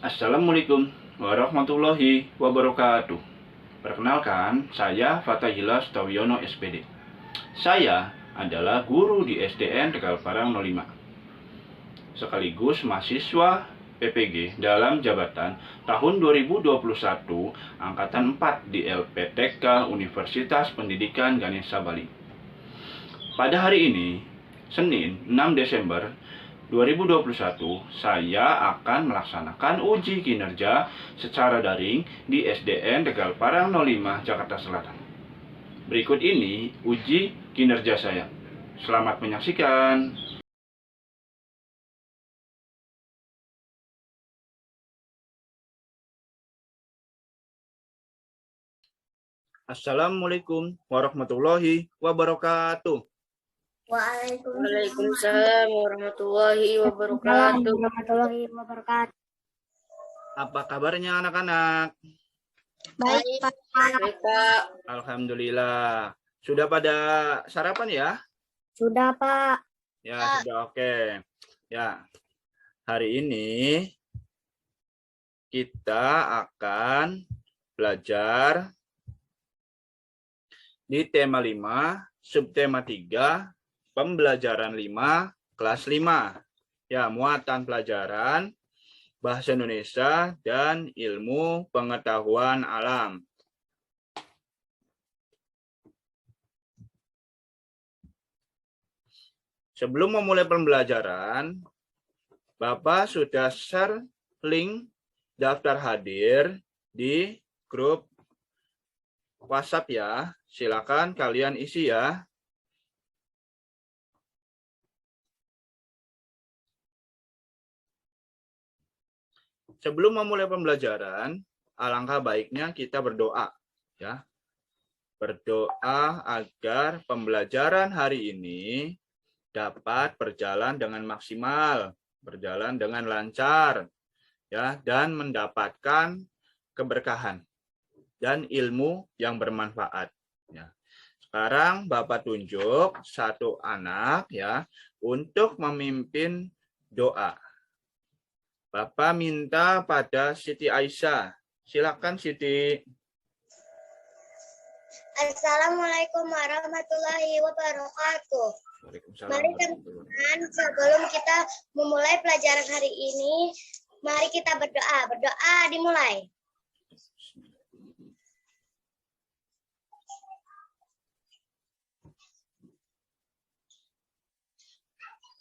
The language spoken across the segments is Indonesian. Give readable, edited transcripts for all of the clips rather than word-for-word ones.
Assalamualaikum warahmatullahi wabarakatuh. Perkenalkan, saya Fatahillah Stawiono SPD. Saya adalah guru di SDN Tegal Parang 05, sekaligus mahasiswa PPG dalam jabatan tahun 2021 Angkatan 4 di LPTK Universitas Pendidikan Ganesha Bali. Pada hari ini, Senin 6 Desember 2021, saya akan melaksanakan uji kinerja secara daring di SDN Tegal Parang 05, Jakarta Selatan. Berikut ini uji kinerja saya. Selamat menyaksikan. Assalamualaikum warahmatullahi wabarakatuh. Waalaikumsalam warahmatullahi wabarakatuh. Apa kabarnya anak-anak? Baik, Pak. Alhamdulillah. Sudah pada sarapan ya? Sudah, Pak. Ya, sudah oke. Ya. Hari ini kita akan belajar di tema 5, subtema 3, pembelajaran 5, kelas 5. Ya, muatan pelajaran Bahasa Indonesia dan ilmu pengetahuan alam. Sebelum memulai pembelajaran, Bapak sudah share link daftar hadir di grup WhatsApp ya. Silakan kalian isi ya. Sebelum memulai pembelajaran, alangkah baiknya kita berdoa ya. Berdoa agar pembelajaran hari ini dapat berjalan dengan maksimal, berjalan dengan lancar ya, dan mendapatkan keberkahan dan ilmu yang bermanfaat ya. Sekarang Bapak tunjuk satu anak ya untuk memimpin doa. Bapak minta pada Siti Aisyah. Silakan Siti. Assalamualaikum warahmatullahi wabarakatuh. Mari teman-teman, sebelum kita memulai pelajaran hari ini, mari kita berdoa. Berdoa dimulai.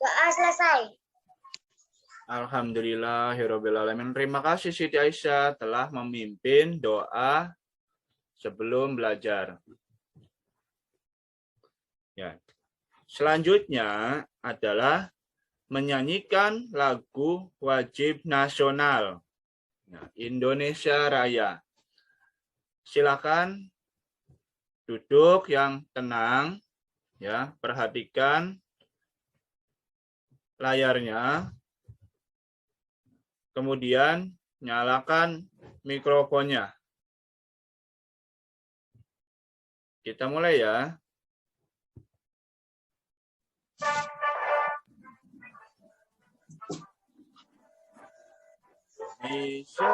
Doa selesai. Alhamdulillahirrabbilalamin. Terima kasih Siti Aisyah telah memimpin doa sebelum belajar. Ya. Selanjutnya adalah menyanyikan lagu wajib nasional Indonesia Raya. Silakan duduk yang tenang ya, perhatikan layarnya. Kemudian nyalakan mikrofonnya. Kita mulai ya. Bisa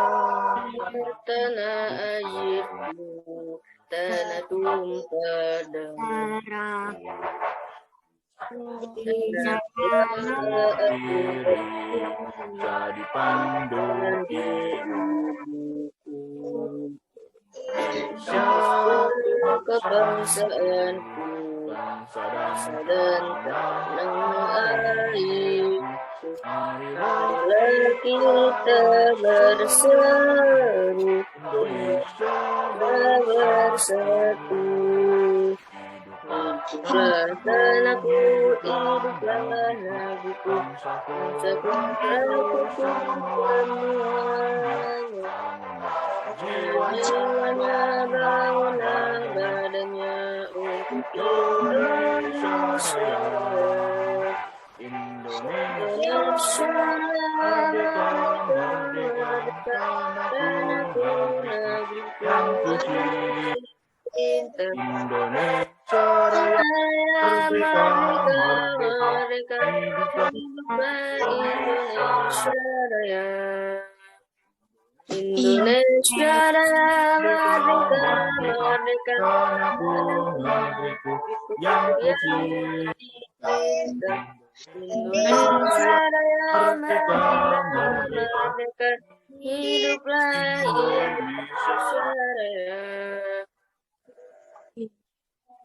Tanah airku, tanah tumpah darah. jadi pandu kebangsaanku, bangsa dan tanah air. Marilah kita berseru, bersatu. Hiduplah tanahku, hiduplah negeriku, bangsaku aku semuanya. Jiwanya, bangunlah badannya untuk Indonesia. Indonesia merdeka, merdeka, tanahku, negeriku. Indonesia Raya, merdeka, merdeka, Indonesia Raya. Indonesia Raya merdeka, merdeka, tanahku, negeriku yang kucinta. Indonesia Raya Merdeka, merdeka, merdeka, hiduplah Indonesia Raya.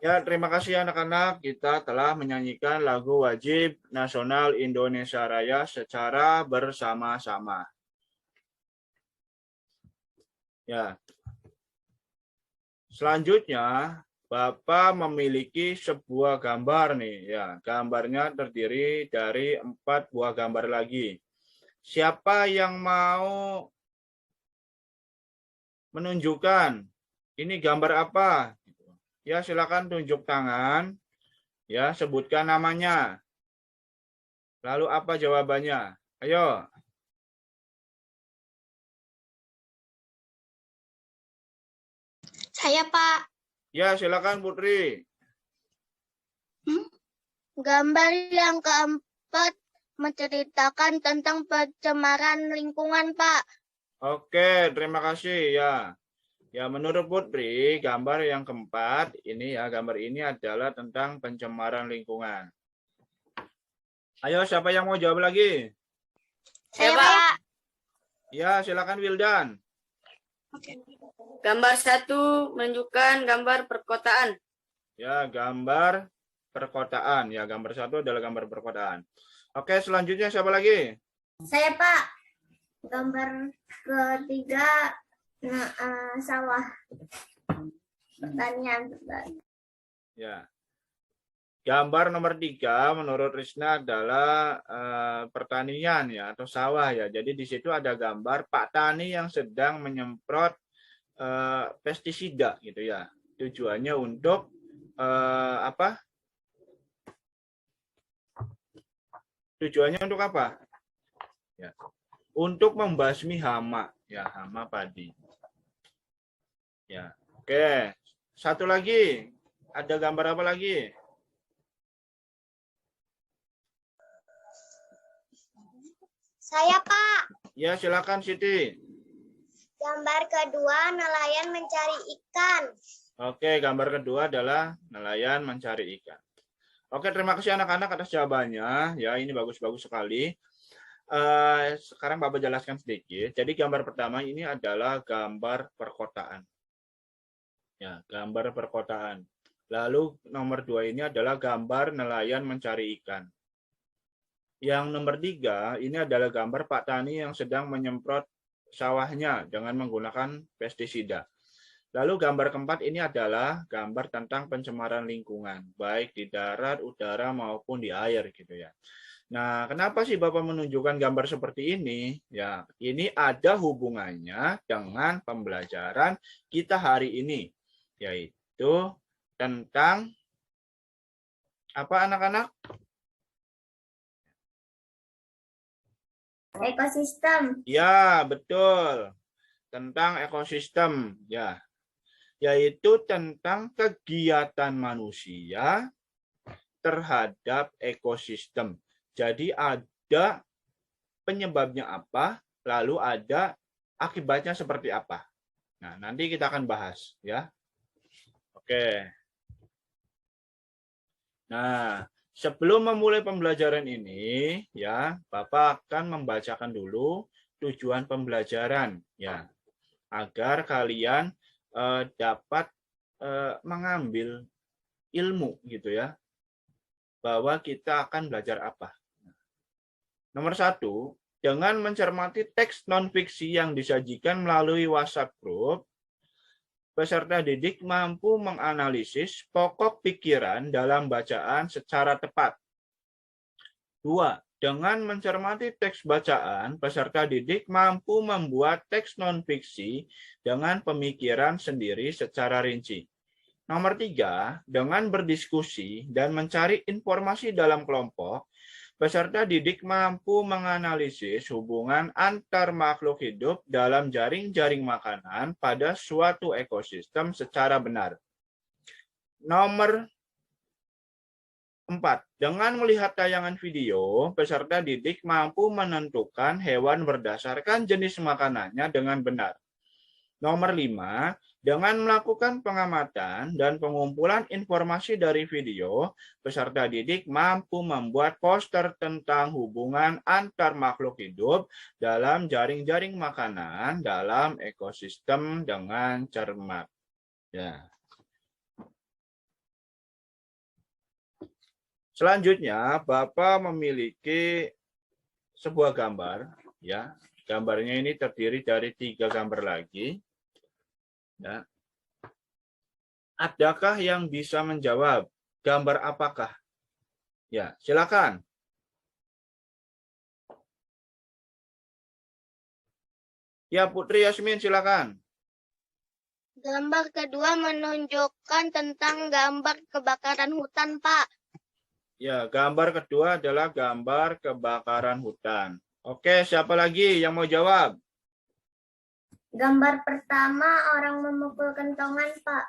Ya, terima kasih anak-anak. Kita telah menyanyikan lagu wajib nasional Indonesia Raya secara bersama-sama. Ya. Selanjutnya, Bapak memiliki sebuah gambar nih. Ya, gambarnya terdiri dari 4 buah gambar lagi. Siapa yang mau menunjukkan ini gambar apa? Ya, silakan tunjuk tangan. Ya, sebutkan namanya. Lalu apa jawabannya? Ayo. Saya, Pak. Ya, silakan Putri. Gambar yang keempat menceritakan tentang pencemaran lingkungan, Pak. Oke, terima kasih ya. Ya, menurut Putri, gambar yang keempat ini ya, gambar ini adalah tentang pencemaran lingkungan. Ayo, siapa yang mau jawab lagi? Saya, Pak. Ya, silakan Wildan. Gambar 1 menunjukkan gambar perkotaan. Ya, gambar perkotaan. Ya, gambar 1 adalah gambar perkotaan. Oke, selanjutnya siapa lagi? Saya, Pak. Gambar ketiga sawah. Pertanian. Ya. Gambar nomor 3 menurut Risna adalah pertanian ya atau sawah ya. Jadi di situ ada gambar Pak Tani yang sedang menyemprot pestisida gitu ya. Tujuannya untuk apa? Tujuannya untuk apa? Ya. Untuk membasmi hama ya, hama padi. Ya. Oke. Satu lagi. Ada gambar apa lagi? Saya, Pak. Ya, silakan Siti. Gambar kedua, nelayan mencari ikan. Oke, gambar kedua adalah nelayan mencari ikan. Oke, terima kasih anak-anak atas jawabannya. Ya, ini bagus-bagus sekali. Sekarang Bapak jelaskan sedikit. Jadi gambar pertama ini adalah gambar perkotaan. Ya, gambar perkotaan. Lalu nomor 2 ini adalah gambar nelayan mencari ikan. Yang nomor 3 ini adalah gambar Pak Tani yang sedang menyemprot sawahnya dengan menggunakan pestisida. Lalu gambar keempat ini adalah gambar tentang pencemaran lingkungan, baik di darat, udara, maupun di air gitu ya. Nah, kenapa sih Bapak menunjukkan gambar seperti ini? Ya, ini ada hubungannya dengan pembelajaran kita hari ini, yaitu tentang apa anak-anak? Ekosistem. Ya, betul. Tentang ekosistem, ya. Yaitu tentang kegiatan manusia terhadap ekosistem. Jadi ada penyebabnya apa, lalu ada akibatnya seperti apa. Nah, nanti kita akan bahas, ya. Oke. Nah, sebelum memulai pembelajaran ini, ya, Bapak akan membacakan dulu tujuan pembelajaran, ya, agar kalian dapat mengambil ilmu, gitu ya, bahwa kita akan belajar apa. Nomor 1, dengan mencermati teks non-fiksi yang disajikan melalui WhatsApp Group, peserta didik mampu menganalisis pokok pikiran dalam bacaan secara tepat. 2. Dengan mencermati teks bacaan, peserta didik mampu membuat teks non-fiksi dengan pemikiran sendiri secara rinci. Nomor 3, dengan berdiskusi dan mencari informasi dalam kelompok, peserta didik mampu menganalisis hubungan antar makhluk hidup dalam jaring-jaring makanan pada suatu ekosistem secara benar. Nomor 4. Dengan melihat tayangan video, peserta didik mampu menentukan hewan berdasarkan jenis makanannya dengan benar. Nomor 5. Dengan melakukan pengamatan dan pengumpulan informasi dari video, peserta didik mampu membuat poster tentang hubungan antar makhluk hidup dalam jaring-jaring makanan dalam ekosistem dengan cermat. Ya. Selanjutnya, Bapak memiliki sebuah gambar. Ya, gambarnya ini terdiri dari 3 gambar lagi. Ya. Adakah yang bisa menjawab gambar apakah? Ya, silakan. Ya, Putri Yasmin, silakan. Gambar kedua menunjukkan tentang gambar kebakaran hutan, Pak. Ya, gambar kedua adalah gambar kebakaran hutan. Oke, siapa lagi yang mau jawab? Gambar pertama orang memukul kentongan, Pak.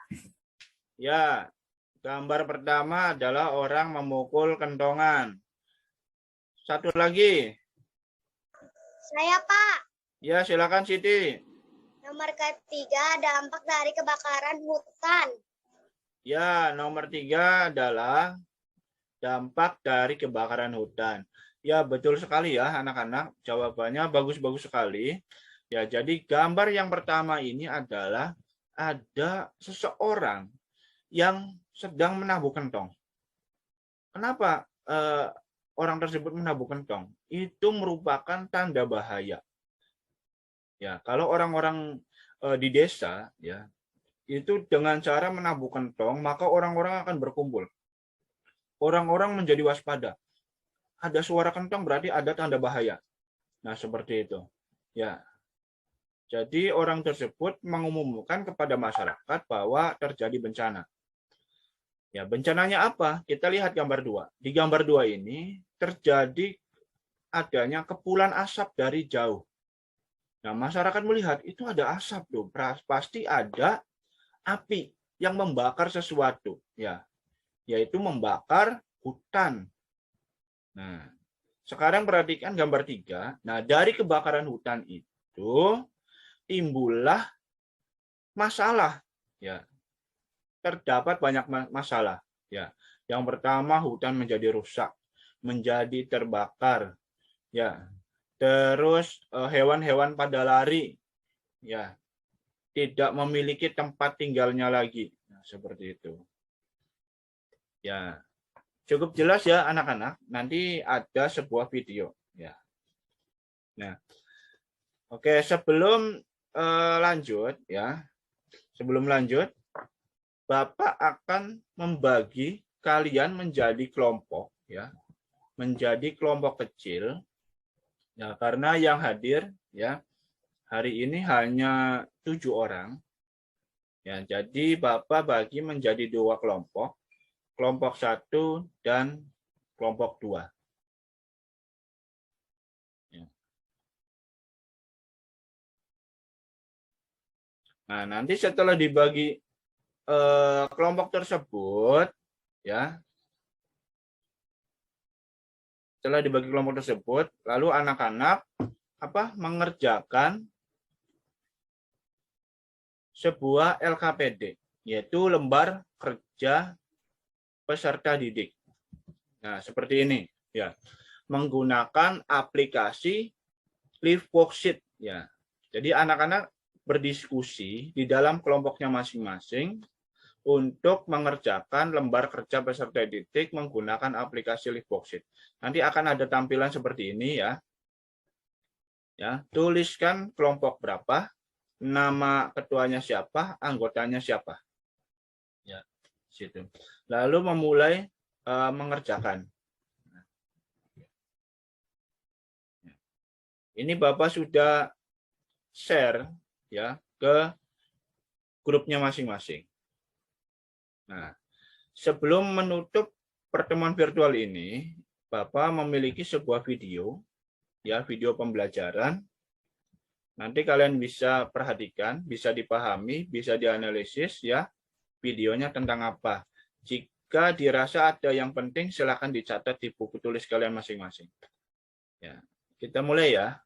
Ya, gambar pertama adalah orang memukul kentongan. Satu lagi. Saya, Pak. Ya, silakan Siti. Nomor ketiga, dampak dari kebakaran hutan. Ya, nomor 3 adalah dampak dari kebakaran hutan. Ya, betul sekali ya anak-anak. Jawabannya bagus-bagus sekali. Ya, jadi gambar yang pertama ini adalah ada seseorang yang sedang menabuh kentong. Kenapa orang tersebut menabuh kentong? Itu merupakan tanda bahaya. Ya, kalau orang-orang di desa ya, itu dengan cara menabuh kentong, maka orang-orang akan berkumpul. Orang-orang menjadi waspada. Ada suara kentong berarti ada tanda bahaya. Nah, seperti itu. Ya. Jadi orang tersebut mengumumkan kepada masyarakat bahwa terjadi bencana. Ya, bencananya apa? Kita lihat gambar 2. Di gambar 2 ini terjadi adanya kepulan asap dari jauh. Nah, masyarakat melihat itu ada asap tuh, pasti ada api yang membakar sesuatu, ya, yaitu membakar hutan. Nah, sekarang perhatikan gambar 3. Nah, dari kebakaran hutan itu timbullah masalah, ya. Terdapat banyak masalah, ya. Yang pertama, hutan menjadi rusak, menjadi terbakar, ya. Terus hewan-hewan pada lari, ya, tidak memiliki tempat tinggalnya lagi. Nah, seperti itu. Ya, cukup jelas ya anak-anak. Nanti ada sebuah video. Ya. Nah, oke, sebelum lanjut, ya, sebelum lanjut, Bapak akan membagi kalian menjadi kelompok, ya, menjadi kelompok kecil. Ya, karena yang hadir ya hari ini hanya 7 orang. Ya, jadi Bapak bagi menjadi 2 kelompok, kelompok 1 dan kelompok 2. Ya. Nah, nanti setelah dibagi kelompok tersebut, ya, setelah dibagi kelompok tersebut, lalu anak-anak mengerjakan sebuah LKPD, yaitu lembar kerja peserta didik. Nah, seperti ini, ya, menggunakan aplikasi Live Worksheet, ya. Jadi anak-anak berdiskusi di dalam kelompoknya masing-masing untuk mengerjakan lembar kerja peserta didik menggunakan aplikasi Live Worksheet. Nanti akan ada tampilan seperti ini, ya. Ya, tuliskan kelompok berapa, nama ketuanya siapa, anggotanya siapa. Ya, situ. Lalu memulai mengerjakan. Ini Bapak sudah share ya ke grupnya masing-masing. Nah, sebelum menutup pertemuan virtual ini, Bapak memiliki sebuah video, ya, video pembelajaran. Nanti kalian bisa perhatikan, bisa dipahami, bisa dianalisis, ya, videonya tentang apa. Jika dirasa ada yang penting, silakan dicatat di buku tulis kalian masing-masing. Ya, kita mulai ya.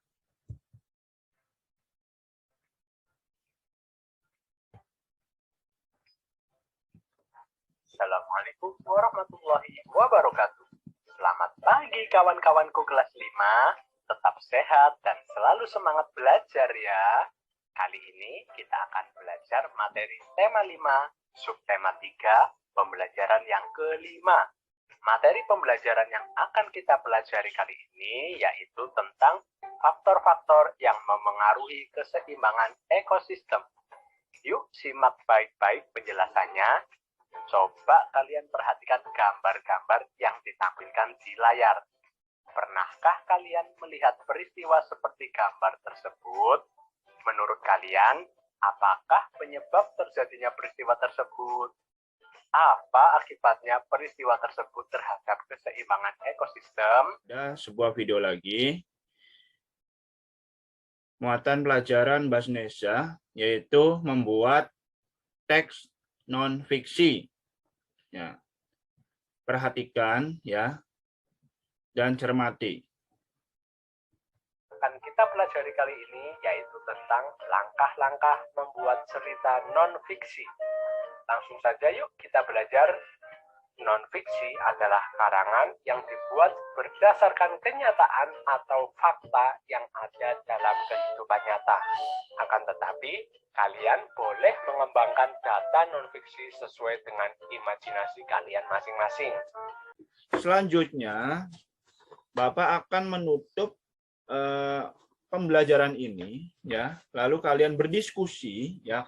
Assalamualaikum warahmatullahi wabarakatuh. Selamat pagi kawan-kawanku kelas 5. Tetap sehat dan selalu semangat belajar ya. Kali ini kita akan belajar materi tema 5, subtema 3, pembelajaran yang kelima. Materi pembelajaran yang akan kita pelajari kali ini yaitu tentang faktor-faktor yang memengaruhi keseimbangan ekosistem. Yuk simak baik-baik penjelasannya. Coba kalian perhatikan gambar-gambar yang ditampilkan di layar. Pernahkah kalian melihat peristiwa seperti gambar tersebut? Menurut kalian, apakah penyebab terjadinya peristiwa tersebut? Apa akibatnya peristiwa tersebut terhadap keseimbangan ekosistem? Ada sebuah video lagi. Muatan pelajaran bahasa Indonesia, yaitu membuat teks non-fiksi. Ya. Perhatikan ya dan cermati. Akan kita pelajari kali ini yaitu tentang langkah-langkah membuat cerita non-fiksi. Langsung saja yuk kita belajar. Non-fiksi adalah karangan yang dibuat berdasarkan kenyataan atau fakta yang ada dalam kehidupan nyata. Akan tetapi, kalian boleh mengembangkan data non-fiksi sesuai dengan imajinasi kalian masing-masing. Selanjutnya, Bapak akan menutup pembelajaran ini ya. Lalu kalian berdiskusi ya,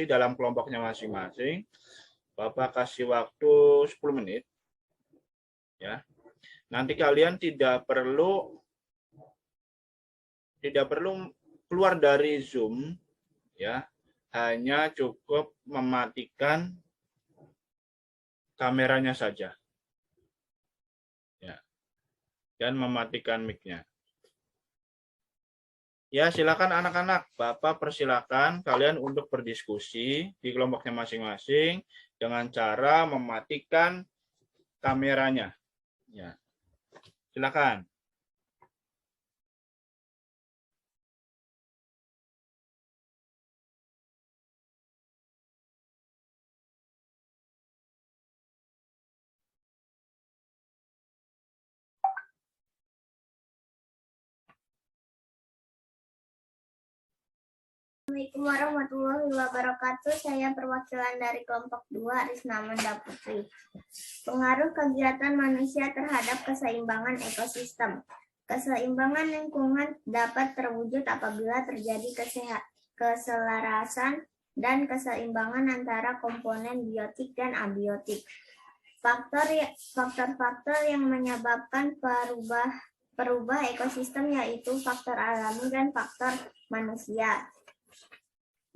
dalam kelompoknya masing-masing. Bapak kasih waktu 10 menit. Ya. Nanti kalian tidak perlu keluar dari Zoom ya. Hanya cukup mematikan kameranya saja. Ya. Dan mematikan mic-nya. Ya, silakan anak-anak. Bapak persilakan kalian untuk berdiskusi di kelompoknya masing-masing dengan cara mematikan kameranya. Ya. Silakan. Assalamualaikum warahmatullahi wabarakatuh. Saya perwakilan dari kelompok 2, Risna Manda Putri. Pengaruh kegiatan manusia terhadap keseimbangan ekosistem. Keseimbangan lingkungan dapat terwujud apabila terjadi keselarasan dan keseimbangan antara komponen biotik dan abiotik. Faktor-faktor yang menyebabkan perubah ekosistem yaitu faktor alami dan faktor manusia.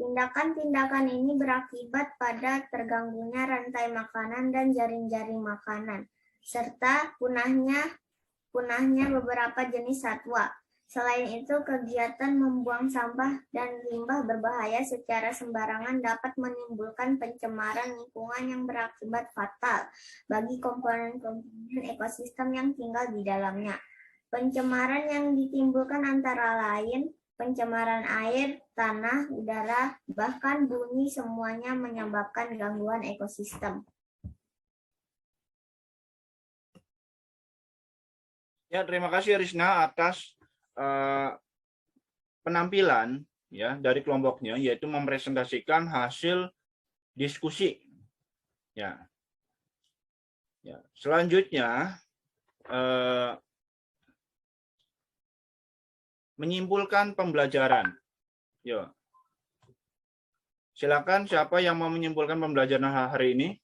Tindakan-tindakan ini berakibat pada terganggunya rantai makanan dan jaring-jaring makanan, serta punahnya beberapa jenis satwa. Selain itu, kegiatan membuang sampah dan limbah berbahaya secara sembarangan dapat menimbulkan pencemaran lingkungan yang berakibat fatal bagi komponen-komponen ekosistem yang tinggal di dalamnya. Pencemaran yang ditimbulkan antara lain pencemaran air, tanah, udara, bahkan bumi, semuanya menyebabkan gangguan ekosistem. Ya, terima kasih Risna atas penampilan ya dari kelompoknya, yaitu mempresentasikan hasil diskusi. Ya. Ya. Selanjutnya menyimpulkan pembelajaran. Yo. Silakan siapa yang mau menyimpulkan pembelajaran hari ini?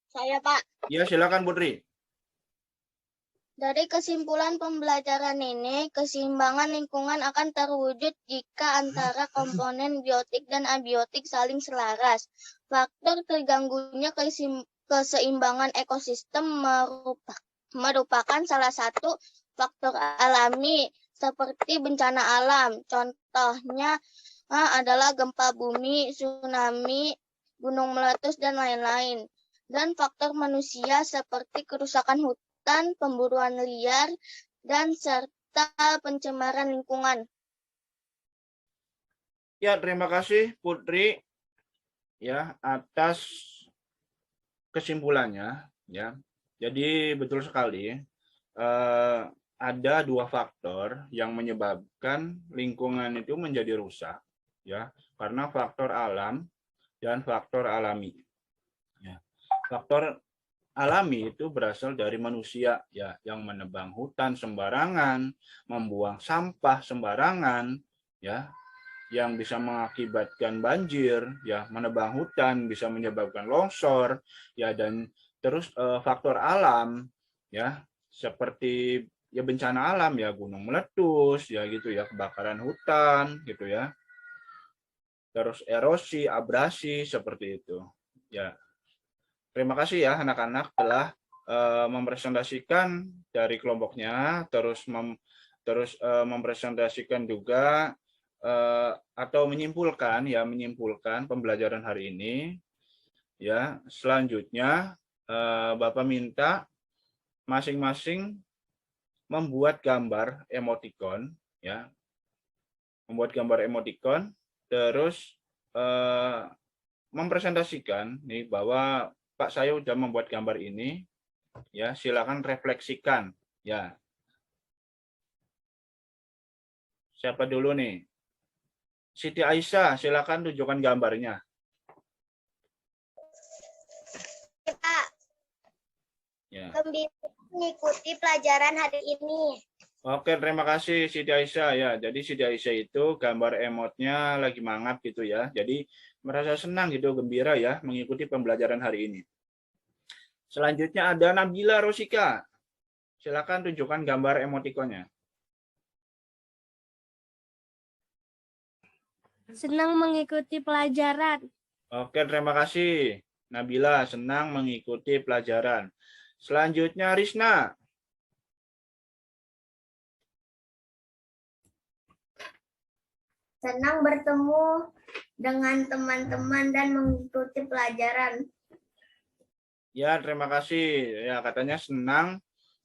Saya, Pak. Ya, silakan Putri. Dari kesimpulan pembelajaran ini, keseimbangan lingkungan akan terwujud jika antara komponen biotik dan abiotik saling selaras. Faktor terganggunya keseimbangan ekosistem merupakan salah satu faktor alami seperti bencana alam. Contohnya adalah gempa bumi, tsunami, gunung meletus, dan lain-lain. Dan faktor manusia seperti kerusakan hutan, pemburuan liar, dan serta pencemaran lingkungan. Ya, terima kasih Putri ya atas kesimpulannya ya. Jadi betul sekali ada dua faktor yang menyebabkan lingkungan itu menjadi rusak ya, karena faktor alam dan faktor alami. Ya. Faktor alami itu berasal dari manusia ya, yang menebang hutan sembarangan, membuang sampah sembarangan ya, yang bisa mengakibatkan banjir ya, menebang hutan bisa menyebabkan longsor ya, dan terus faktor alam ya, seperti ya bencana alam ya, gunung meletus ya gitu ya, kebakaran hutan gitu ya, terus erosi, abrasi seperti itu ya. Terima kasih ya anak-anak telah mempresentasikan dari kelompoknya, terus mempresentasikan juga atau menyimpulkan pembelajaran hari ini ya. Selanjutnya Bapak minta masing-masing membuat gambar emoticon ya, terus mempresentasikan nih bahwa Pak saya sudah membuat gambar ini ya, silakan refleksikan ya. Siapa dulu nih? Siti Aisyah, silakan tunjukkan gambarnya. Pak, Ya. gembira mengikuti pelajaran hari ini. Oke, terima kasih Siti Aisyah ya. Jadi Siti Aisyah itu gambar emotnya lagi mangap gitu ya. Jadi merasa senang gitu, gembira ya mengikuti pembelajaran hari ini. Selanjutnya ada Nabila Rosika. Silakan tunjukkan gambar emotikonnya. Senang mengikuti pelajaran. Oke, terima kasih Nabila, senang mengikuti pelajaran. Selanjutnya Risna. Senang bertemu dengan teman-teman dan mengikuti pelajaran. Ya, terima kasih. Ya, katanya senang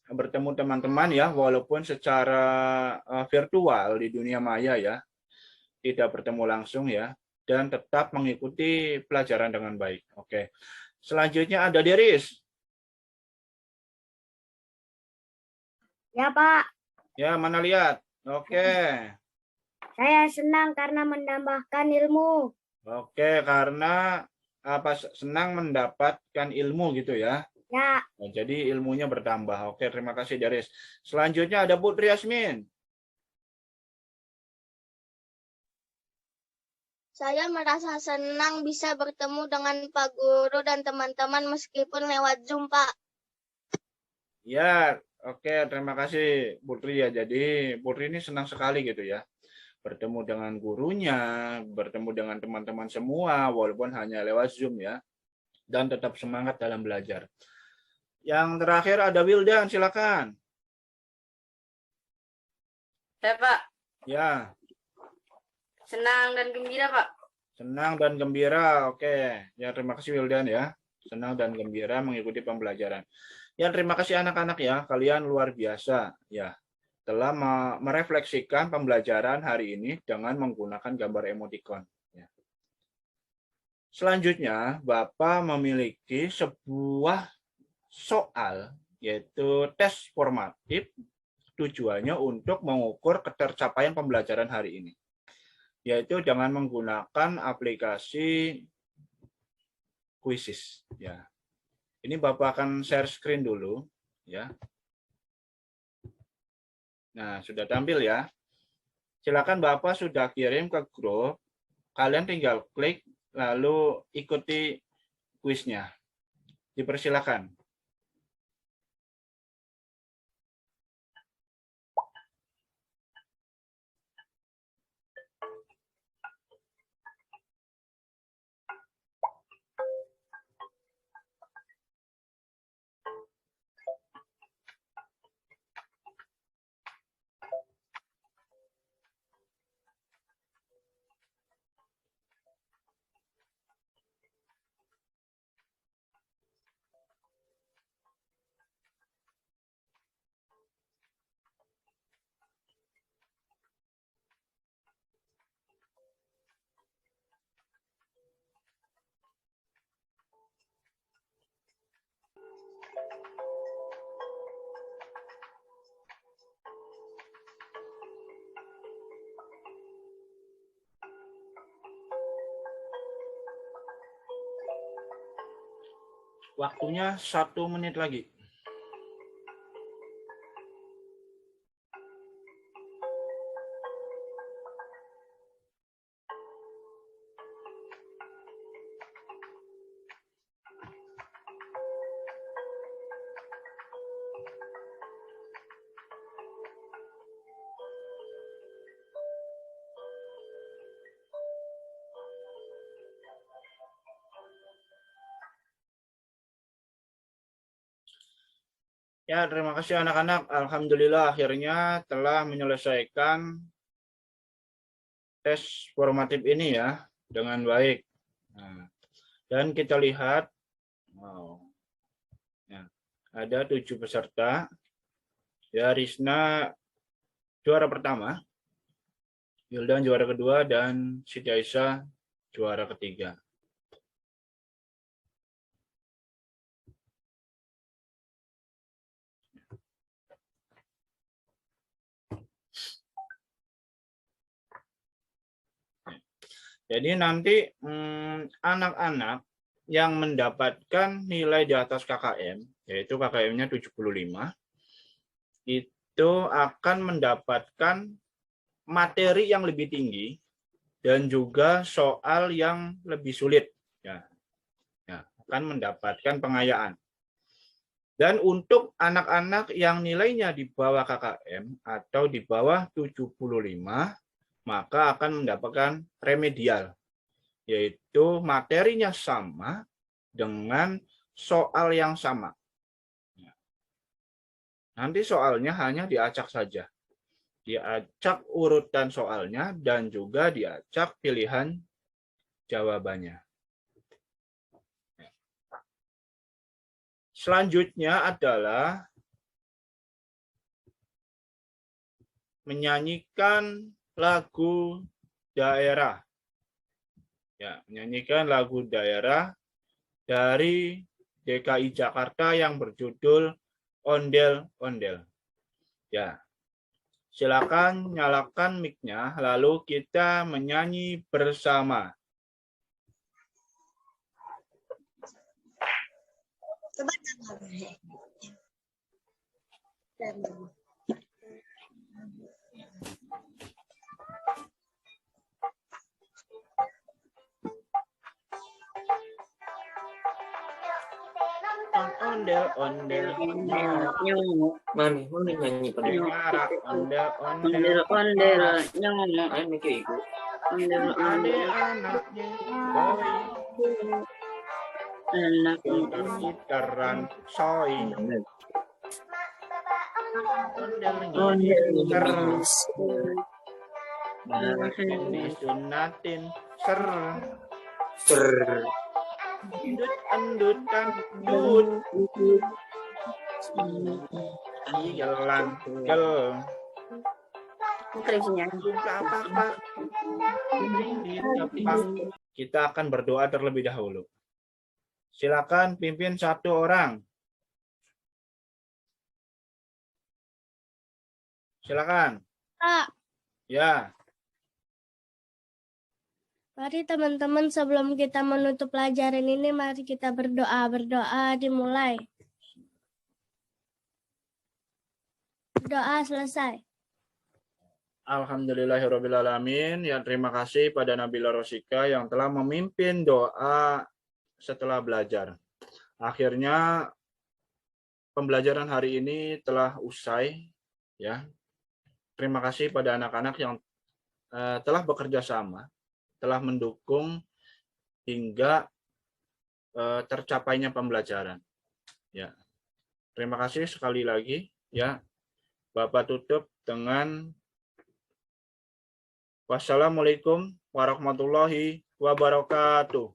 bertemu teman-teman ya, walaupun secara virtual di dunia maya ya, tidak bertemu langsung ya, dan tetap mengikuti pelajaran dengan baik. Oke. Selanjutnya ada Deris. Ya, Pak. Ya, mana lihat? Oke. Saya senang karena menambahkan ilmu. Oke, karena apa, senang mendapatkan ilmu gitu ya. Ya. Nah, jadi ilmunya bertambah. Oke, terima kasih Deris. Selanjutnya ada Putri Yasmin. Saya merasa senang bisa bertemu dengan Pak Guru dan teman-teman meskipun lewat Zoom, Pak. Ya, oke, terima kasih Putri ya. Jadi Putri ini senang sekali gitu ya, bertemu dengan gurunya, bertemu dengan teman-teman semua, walaupun hanya lewat Zoom ya, dan tetap semangat dalam belajar. Yang terakhir ada Wildan, silakan. Saya Pak, Ya, senang dan gembira Pak. senang dan gembira. Oke, ya terima kasih Wildan ya. Senang dan gembira mengikuti pembelajaran. Ya, terima kasih anak-anak ya, kalian luar biasa ya, telah merefleksikan pembelajaran hari ini dengan menggunakan gambar emoticon. Ya. Selanjutnya, Bapak memiliki sebuah soal, yaitu tes formatif, tujuannya untuk mengukur ketercapaian pembelajaran hari ini, yaitu dengan menggunakan aplikasi Quizzes. Ya. Ini Bapak akan share screen dulu. Ya. Nah, sudah tampil ya. Silakan Bapak sudah kirim ke grup. Kalian tinggal klik, lalu ikuti kuisnya. Dipersilakan. Waktunya 1 menit lagi. Ya, terima kasih anak-anak. Alhamdulillah akhirnya telah menyelesaikan tes formatif ini ya dengan baik. Nah, dan kita lihat, wow, ya, ada 7 peserta. Ya, Risna juara pertama, Yuldan juara kedua, dan Siti Aisyah juara ketiga. Jadi nanti anak-anak yang mendapatkan nilai di atas KKM, yaitu KKM-nya 75, itu akan mendapatkan materi yang lebih tinggi dan juga soal yang lebih sulit. Ya, akan mendapatkan pengayaan. Dan untuk anak-anak yang nilainya di bawah KKM atau di bawah 75, maka akan mendapatkan remedial, yaitu materinya sama dengan soal yang sama. Nanti soalnya hanya diacak saja. Diacak urutan soalnya dan juga diacak pilihan jawabannya. Selanjutnya adalah menyanyikan lagu daerah. Ya, menyanyikan lagu daerah dari DKI Jakarta yang berjudul Ondel-Ondel. Ya, silakan nyalakan mic-nya, lalu kita menyanyi bersama. Coba Ondel-ondel Nyong, mami, mau nyanyi pada dengar ondel-ondel ondel-ondel, nyong, ayo mikir ibu. ade Ondel-ondel, anaknya boy anak gitaran soy ondel, disunatin ser endut endutan dut gelan gel apa kita akan berdoa terlebih dahulu. Silakan pimpin 1 orang. Silakan. Kak, Ya. mari teman-teman sebelum kita menutup pelajaran ini, mari kita berdoa. Berdoa dimulai. Berdoa selesai. Alhamdulillahirrabbilalamin. Ya, terima kasih pada Nabila Rosika yang telah memimpin doa setelah belajar. Akhirnya pembelajaran hari ini telah usai. Ya, terima kasih pada anak-anak yang telah bekerja sama, telah mendukung hingga tercapainya pembelajaran. Ya, terima kasih sekali lagi. Ya, Bapak tutup dengan wassalamualaikum warahmatullahi wabarakatuh.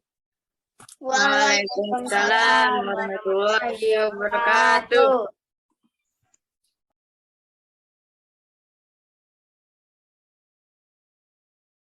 Waalaikumsalam warahmatullahi wabarakatuh.